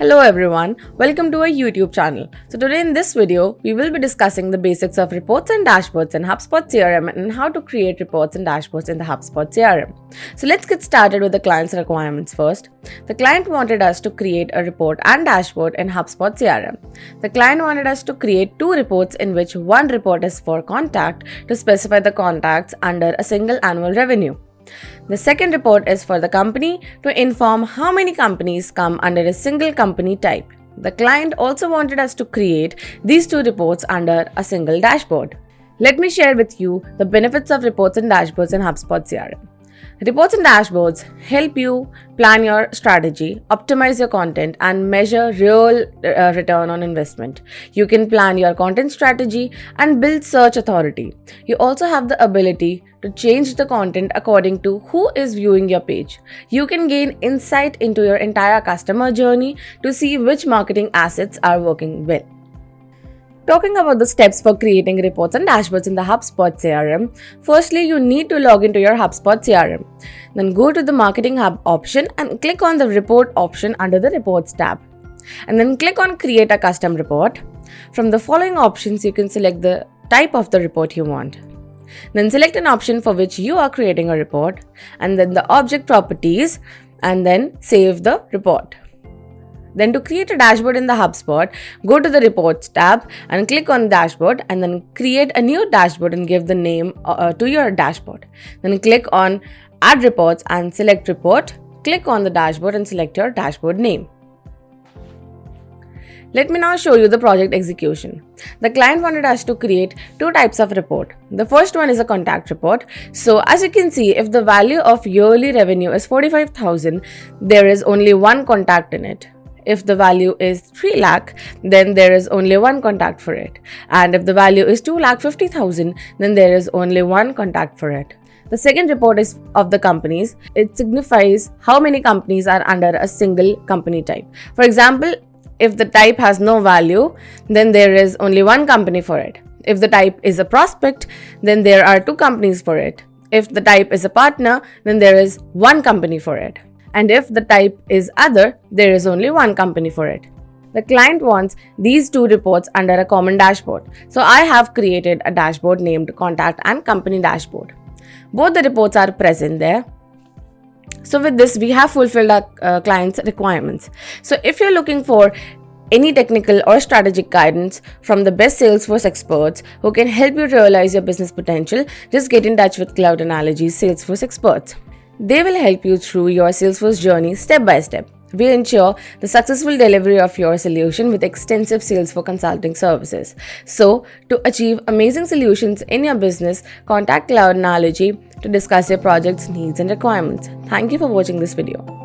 Hello everyone, welcome to our YouTube channel. So today in this video, we will be discussing the basics of reports and dashboards in Hubspot CRM and how to create reports and dashboards in the Hubspot CRM. So let's get started with the client's requirements first. The client wanted us to create a report and dashboard in Hubspot CRM. The client wanted us to create two reports in which one report is for contact to specify the contacts under a single annual revenue. The second report is for the company to inform how many companies come under a single company type. The client also wanted us to create these two reports under a single dashboard. Let me share with you the benefits of reports and dashboards in HubSpot CRM. Reports and dashboards help you plan your strategy, optimize your content, and measure real return on investment. You can plan your content strategy and build search authority. You also have the ability to change the content according to who is viewing your page. You can gain insight into your entire customer journey to see which marketing assets are working well. Talking about the steps for creating reports and dashboards in the HubSpot CRM, firstly you need to log into your HubSpot CRM. Then go to the Marketing Hub option and click on the Report option under the Reports tab. And then click on Create a Custom Report. From the following options, you can select the type of the report you want. Then select an option for which you are creating a report, and then the object properties, and then save the report. Then to create a dashboard in the HubSpot, go to the Reports tab and click on Dashboard and then create a new dashboard and give the name to your dashboard. Then click on Add Reports and select Report. Click on the dashboard and select your dashboard name. Let me now show you the project execution. The client wanted us to create two types of report. The first one is a contact report. So as you can see, if the value of yearly revenue is 45,000, there is only one contact in it. If the value is 3 lakh, then there is only one contact for it. And if the value is 2,50,000, then there is only one contact for it. The second report is of the companies. It signifies how many companies are under a single company type. For example, if the type has no value, then there is only one company for it. If the type is a prospect, then there are two companies for it. If the type is a partner, then there is one company for it. And if the type is other, there is only one company for it. The client wants these two reports under a common dashboard. So I have created a dashboard named Contact and Company Dashboard. Both the reports are present there. So with this, we have fulfilled our client's requirements. So if you're looking for any technical or strategic guidance from the best Salesforce experts who can help you realize your business potential, just get in touch with Cloud Analogy's Salesforce experts. They will help you through your Salesforce journey step by step. We ensure the successful delivery of your solution with extensive Salesforce consulting services. So, to achieve amazing solutions in your business, contact Cloud Analogy to discuss your project's needs and requirements. Thank you for watching this video.